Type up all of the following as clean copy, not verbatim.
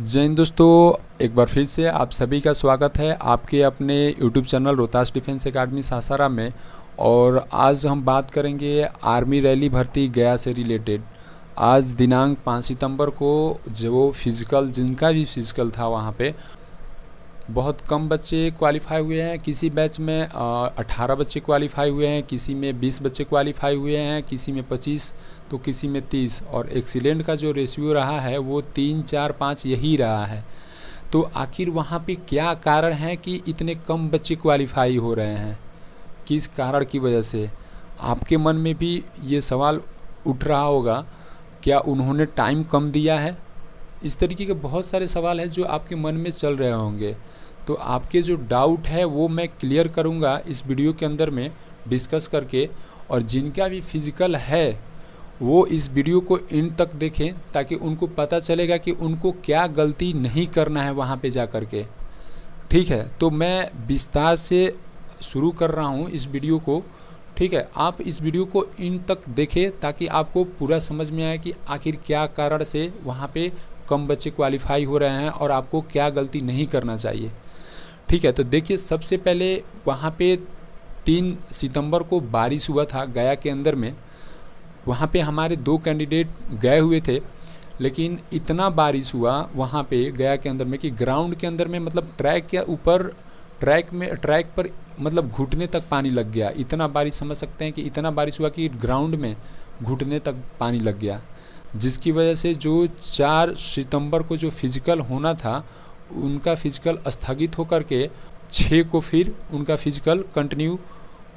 जय हिंद दोस्तों, एक बार फिर से आप सभी का स्वागत है आपके अपने YouTube channel Rohtas defence academy Sasaram में। और आज हम बात करेंगे आर्मी रैली भर्ती गया से रिलेटेड। आज दिनांक 5 सितंबर को जो फिज़िकल जिनका भी फिज़िकल था वहाँ पे बहुत कम बच्चे क्वालिफाई हुए हैं। किसी बैच में 18 बच्चे क्वालिफाई हुए हैं, किसी में 20 बच्चे क्वालिफाई हुए हैं, किसी में 25 तो किसी में 30। और एक्सीलेंट का जो रेशियो रहा है वो 3, 4, 5 यही रहा है। तो आखिर वहाँ पे क्या कारण है कि इतने कम बच्चे क्वालिफाई हो रहे हैं? किस कारण की वजह से? आपके मन में भी ये सवाल उठ रहा होगा, क्या उन्होंने टाइम कम दिया है? इस तरीके के बहुत सारे सवाल हैं जो आपके मन में चल रहे होंगे। तो आपके जो डाउट है वो मैं क्लियर करूँगा इस वीडियो के अंदर में डिस्कस करके। और जिनका भी फिज़िकल है वो इस वीडियो को एंड तक देखें ताकि उनको पता चलेगा कि उनको क्या गलती नहीं करना है वहाँ पे जा कर के। ठीक है, तो मैं विस्तार से शुरू कर रहा हूँ इस वीडियो को। ठीक है, आप इस वीडियो को इन तक देखें ताकि आपको पूरा समझ में आए कि आखिर क्या कारण से वहाँ पे कम बच्चे क्वालिफाई हो रहे हैं और आपको क्या गलती नहीं करना चाहिए। ठीक है, तो देखिए सबसे पहले वहाँ पे 3 सितंबर को बारिश हुआ था गया के अंदर में। वहाँ पे हमारे 2 कैंडिडेट गए हुए थे, लेकिन इतना बारिश हुआ वहाँ पे गया के अंदर में कि ग्राउंड के अंदर में मतलब ट्रैक के ऊपर ट्रैक पर मतलब घुटने तक पानी लग गया। इतना बारिश समझ सकते हैं कि इतना बारिश हुआ कि ग्राउंड में घुटने तक पानी लग गया, जिसकी वजह से जो 4 सितंबर को जो फिज़िकल होना था उनका फिज़िकल स्थगित होकर के 6 को फिर उनका फिज़िकल कंटिन्यू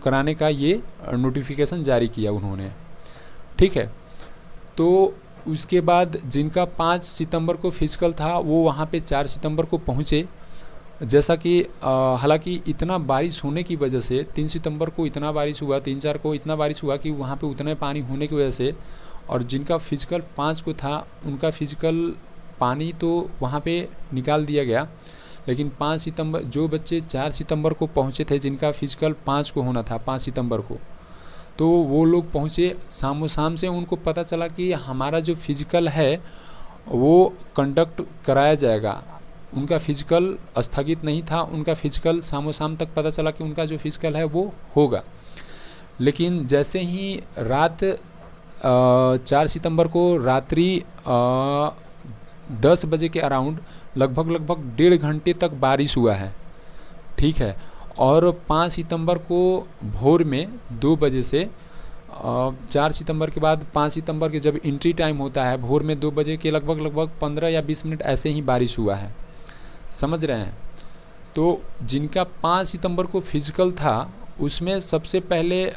कराने का ये नोटिफिकेशन जारी किया उन्होंने। ठीक है, तो उसके बाद जिनका 5 सितंबर को फिज़िकल था वो वहाँ पे 4 सितंबर को पहुँचे। जैसा कि हालांकि इतना बारिश होने की वजह से 3 सितंबर को इतना बारिश हुआ, 3, 4 को इतना बारिश हुआ कि वहाँ पे उतना पानी होने की वजह से, और जिनका फिज़िकल 5 को था उनका फिज़िकल पानी तो वहाँ पे निकाल दिया गया। लेकिन 5 सितंबर जो बच्चे 4 सितंबर को पहुँचे थे जिनका फिज़िकल 5 को होना था 5 सितंबर को, तो वो लोग पहुँचे शाम से। उनको पता चला कि हमारा जो फिज़िकल है वो कंडक्ट कराया जाएगा। उनका फिज़िकल स्थगित नहीं था, उनका फिज़िकल शाम तक पता चला कि उनका जो फिज़िकल है वो होगा। लेकिन जैसे ही रात 4 सितंबर को रात्रि 10 बजे के अराउंड लगभग 1.5 घंटे तक बारिश हुआ है। ठीक है, और 5 सितंबर को भोर में 2 बजे से 4 सितंबर के बाद 5 सितंबर के जब एंट्री टाइम होता है भोर में 2 बजे के लगभग 15 या 20 मिनट ऐसे ही बारिश हुआ है। समझ रहे हैं? तो जिनका 5 सितंबर को फिज़िकल था उसमें सबसे पहले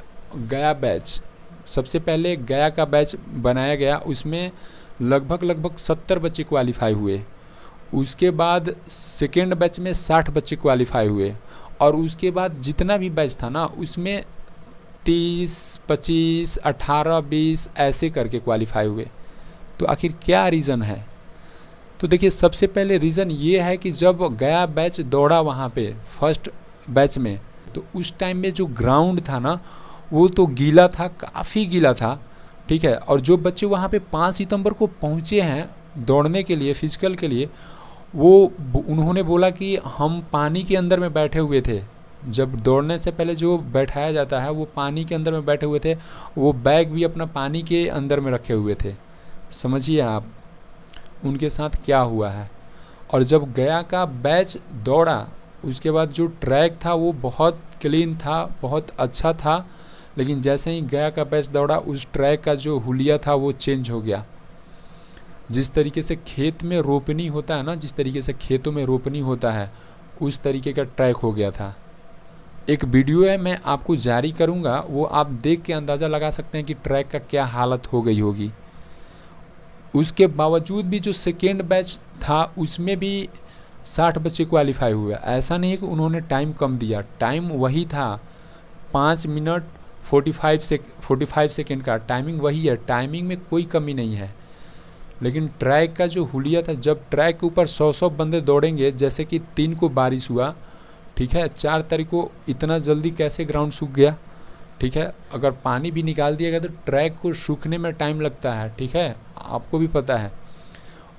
गया का बैच बनाया गया। उसमें लगभग 70 बच्चे क्वालिफाई हुए। उसके बाद सेकेंड बैच में 60 बच्चे क्वालिफाई हुए। और उसके बाद जितना भी बैच था ना उसमें 30, 25, 18, 20 ऐसे करके क्वालिफाई हुए। तो आखिर क्या रीज़न है? तो देखिए सबसे पहले रीज़न ये है कि जब गया बैच दौड़ा वहाँ पे फर्स्ट बैच में, तो उस टाइम में जो ग्राउंड था ना वो तो गीला था, काफ़ी गीला था। ठीक है, और जो बच्चे वहाँ पे 5 सितंबर को पहुँचे हैं दौड़ने के लिए फिज़िकल के लिए, उन्होंने बोला कि हम पानी के अंदर में बैठे हुए थे। जब दौड़ने से पहले जो बैठाया जाता है वो पानी के अंदर में बैठे हुए थे, वो बैग भी अपना पानी के अंदर में रखे हुए थे। समझिए आप उनके साथ क्या हुआ है। और जब गया का बैच दौड़ा उसके बाद जो ट्रैक था वो बहुत क्लीन था, बहुत अच्छा था। लेकिन जैसे ही गया का बैच दौड़ा उस ट्रैक का जो हुलिया था वो चेंज हो गया। जिस तरीके से खेत में रोपनी होता है ना, जिस तरीके से खेतों में रोपनी होता है उस तरीके का ट्रैक हो गया था। एक वीडियो है मैं आपको जारी करूँगा, वो आप देख के अंदाज़ा लगा सकते हैं कि ट्रैक का क्या हालत हो गई होगी। उसके बावजूद भी जो सेकेंड बैच था उसमें भी 60 बच्चे क्वालिफाई हुए। ऐसा नहीं है कि उन्होंने टाइम कम दिया, टाइम वही था 5 मिनट 45 सेकेंड का टाइमिंग वही है, टाइमिंग में कोई कमी नहीं है। लेकिन ट्रैक का जो हुलिया था, जब ट्रैक के ऊपर 100 बंदे दौड़ेंगे, जैसे कि 3 को बारिश हुआ, ठीक है, 4 तारीख को इतना जल्दी कैसे ग्राउंड सूख गया? ठीक है, अगर पानी भी निकाल दिया गया तो ट्रैक को सूखने में टाइम लगता है। ठीक है, आपको भी पता है।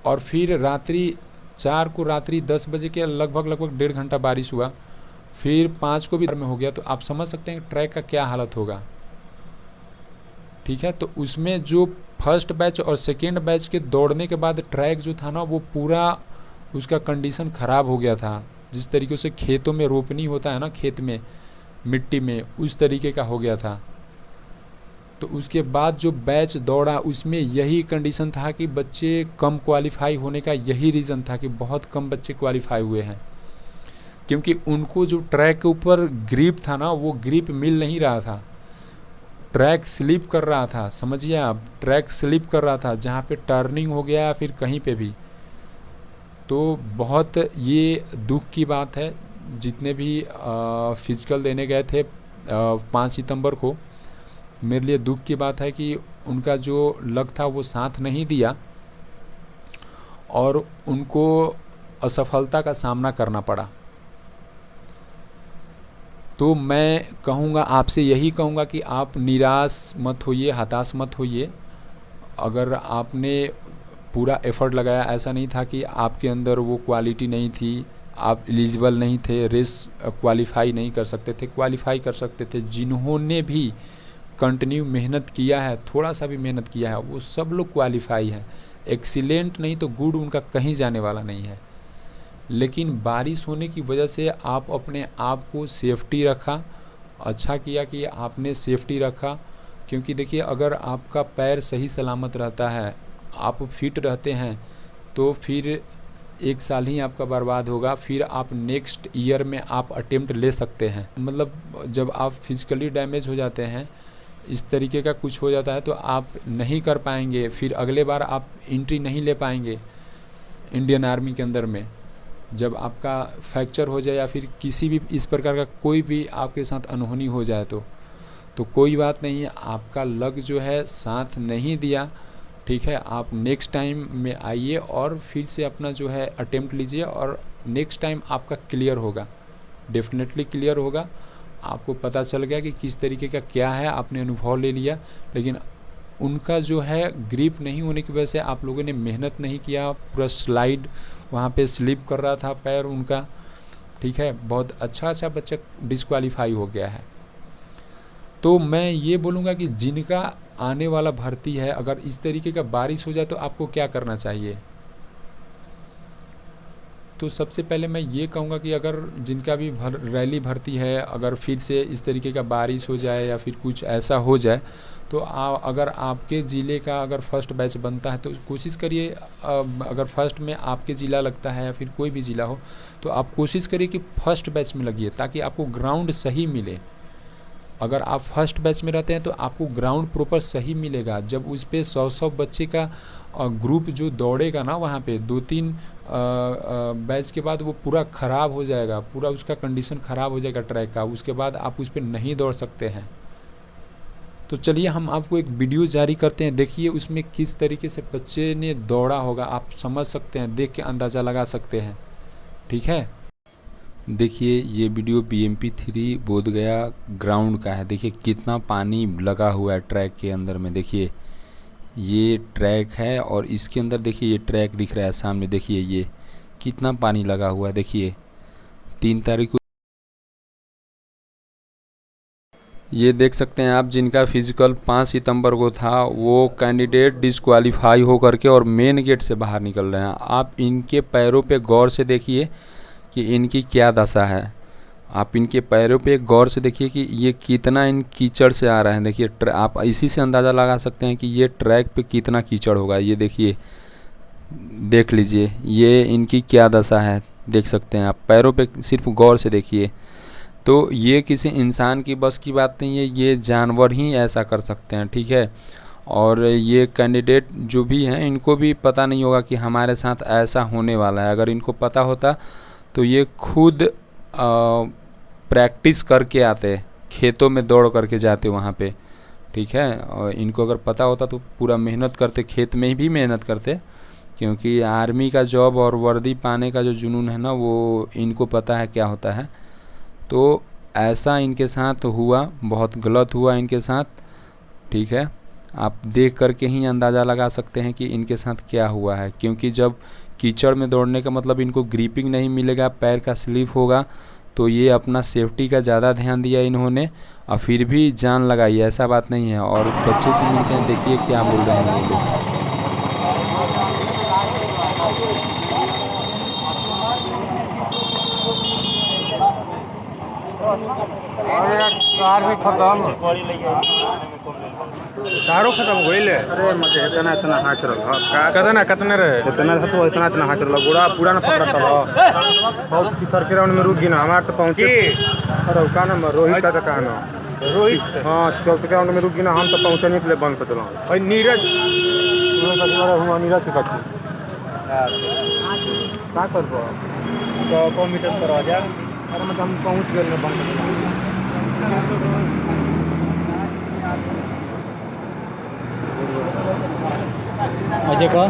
और फिर रात्रि 4 को रात्रि 10 बजे के लगभग 1.5 घंटा बारिश हुआ, फिर 5 को भी में हो गया, तो आप समझ सकते हैं कि ट्रैक का क्या हालत होगा। ठीक है, तो उसमें जो फर्स्ट बैच और सेकेंड बैच के दौड़ने के बाद ट्रैक जो था ना, वो पूरा उसका कंडीशन ख़राब हो गया था। जिस तरीके से खेतों में रोपनी होता है ना, खेत में मिट्टी में, उस तरीके का हो गया था। तो उसके बाद जो बैच दौड़ा उसमें यही कंडीशन था कि बच्चे कम क्वालिफाई होने का यही रीज़न था कि बहुत कम बच्चे क्वालिफाई हुए हैं, क्योंकि उनको जो ट्रैक के ऊपर ग्रिप था ना, वो ग्रिप मिल नहीं रहा था, ट्रैक स्लिप कर रहा था। समझिए आप, ट्रैक स्लिप कर रहा था जहाँ पे टर्निंग हो गया या फिर कहीं पे भी। तो बहुत ये दुख की बात है, जितने भी फिजिकल देने गए थे 5 सितंबर को, मेरे लिए दुख की बात है कि उनका जो लक था वो साथ नहीं दिया और उनको असफलता का सामना करना पड़ा। तो मैं कहूँगा, आपसे यही कहूँगा कि आप निराश मत होइए, हताश मत होइए। अगर आपने पूरा एफ़र्ट लगाया, ऐसा नहीं था कि आपके अंदर वो क्वालिटी नहीं थी, आप एलिजिबल नहीं थे, रेस क्वालिफाई नहीं कर सकते थे, क्वालिफाई कर सकते थे। जिन्होंने भी कंटिन्यू मेहनत किया है, थोड़ा सा भी मेहनत किया है, वो सब लोग क्वालिफाई हैं। एक्सीलेंट नहीं तो गुड उनका कहीं जाने वाला नहीं है। लेकिन बारिश होने की वजह से आप अपने आप को सेफ्टी रखा, अच्छा किया कि आपने सेफ्टी रखा। क्योंकि देखिए, अगर आपका पैर सही सलामत रहता है, आप फिट रहते हैं, तो फिर 1 साल ही आपका बर्बाद होगा, फिर आप नेक्स्ट ईयर में आप अटेम्प्ट ले सकते हैं। मतलब जब आप फिजिकली डैमेज हो जाते हैं, इस तरीके का कुछ हो जाता है, तो आप नहीं कर पाएंगे, फिर अगले बार आप एंट्री नहीं ले पाएंगे इंडियन आर्मी के अंदर में। जब आपका फ्रैक्चर हो जाए या फिर किसी भी इस प्रकार का कोई भी आपके साथ अनहोनी हो जाए, तो कोई बात नहीं है, आपका लक जो है साथ नहीं दिया। ठीक है, आप नेक्स्ट टाइम में आइए और फिर से अपना जो है अटेम्प्ट लीजिए, और नेक्स्ट टाइम आपका क्लियर होगा, डेफिनेटली क्लियर होगा। आपको पता चल गया कि किस तरीके का क्या है, आपने अनुभव ले लिया। लेकिन उनका जो है ग्रिप नहीं होने की वजह से आप लोगों ने मेहनत नहीं किया, पूरा स्लाइड वहाँ पे स्लिप कर रहा था पैर उनका। ठीक है, बहुत अच्छा बच्चा डिस्क्वालीफाई हो गया है। तो मैं ये बोलूँगा कि जिनका आने वाला भर्ती है, अगर इस तरीके का बारिश हो जाए तो आपको क्या करना चाहिए। तो सबसे पहले मैं ये कहूँगा कि अगर जिनका भी रैली भर्ती है, अगर फिर से इस तरीके का बारिश हो जाए या फिर कुछ ऐसा हो जाए, तो अगर आपके ज़िले का अगर फर्स्ट बैच बनता है तो कोशिश करिए, अगर फर्स्ट में आपके ज़िला लगता है या फिर कोई भी ज़िला हो, तो आप कोशिश करिए कि फर्स्ट बैच में लगिए, ताकि आपको ग्राउंड सही मिले। अगर आप फर्स्ट बैच में रहते हैं तो आपको ग्राउंड प्रॉपर सही मिलेगा। जब उस पर 100 बच्चे का ग्रुप जो दौड़ेगा ना, वहाँ पे 2-3 बैच के बाद वो पूरा ख़राब हो जाएगा, पूरा उसका कंडीशन ख़राब हो जाएगा ट्रैक का, उसके बाद आप उस पर नहीं दौड़ सकते हैं। तो चलिए हम आपको एक वीडियो जारी करते हैं, देखिए उसमें किस तरीके से बच्चे ने दौड़ा होगा, आप समझ सकते हैं, देख के अंदाज़ा लगा सकते हैं। ठीक है, देखिए ये वीडियो BMP-3 बोधगया ग्राउंड का है। देखिए कितना पानी लगा हुआ है ट्रैक के अंदर में। देखिए ये ट्रैक है और इसके अंदर देखिए ये ट्रैक दिख रहा है सामने, देखिए ये कितना पानी लगा हुआ है। देखिए 3 तारीख को ये देख सकते हैं आप, जिनका फिजिकल 5 सितंबर को था, वो कैंडिडेट डिस्क्वालीफाई हो करके और मेन गेट से बाहर निकल रहे हैं। आप इनके पैरों पे गौर से देखिए कि इनकी क्या दशा है। आप इनके पैरों पे गौर से देखिए कि ये कितना इन कीचड़ से आ रहे हैं। देखिए आप इसी से अंदाज़ा लगा सकते हैं कि ये ट्रैक पे कितना कीचड़ होगा। ये देखिए, देख लीजिए ये इनकी क्या दशा है, देख सकते हैं आप, पैरों पे सिर्फ गौर से देखिए। तो ये किसी इंसान की बस की बात नहीं है, ये जानवर ही ऐसा कर सकते हैं। ठीक है, और ये कैंडिडेट जो भी हैं, इनको भी पता नहीं होगा कि हमारे साथ ऐसा होने वाला है। अगर इनको पता होता तो ये खुद प्रैक्टिस करके आते, खेतों में दौड़ करके जाते वहाँ पे। ठीक है, और इनको अगर पता होता तो पूरा मेहनत करते, खेत में भी मेहनत करते, क्योंकि आर्मी का जॉब और वर्दी पाने का जो जुनून है ना, वो इनको पता है क्या होता है। तो ऐसा इनके साथ हुआ, बहुत गलत हुआ इनके साथ। ठीक है, आप देख करके ही अंदाज़ा लगा सकते हैं कि इनके साथ क्या हुआ है, क्योंकि जब कीचड़ में दौड़ने का मतलब इनको ग्रिपिंग नहीं मिलेगा, पैर का स्लिप होगा। तो ये अपना सेफ्टी का ज़्यादा ध्यान दिया इन्होंने और फिर भी जान लगाई, ऐसा बात नहीं है। और बच्चे से मिलते हैं, देखिए क्या बोल रहे हैं ये लोग। कार भी खत्म, कारो खत्म होइले। अरे मजे इतना इतना हाथ रहा कतना कतने रहे इतना था तो इतना इतना हाथ रहा गोड़ा पूरा ना पकड़ा था बहुत किसर के राउंड में रुक गई ना हमारे तो पहुंचे। अरे का नाम रोहित का कहना रोहित। हाँ चौथे के राउंड में रुक गई ना, हम तो पहुंचे नहीं नीरज बंद कर दिला और नीरज नीरज के कटी क्या कर कौ मीटर पर आ जा। अरे मतलब हम पहुंच गए बंद कर दिला। अजय का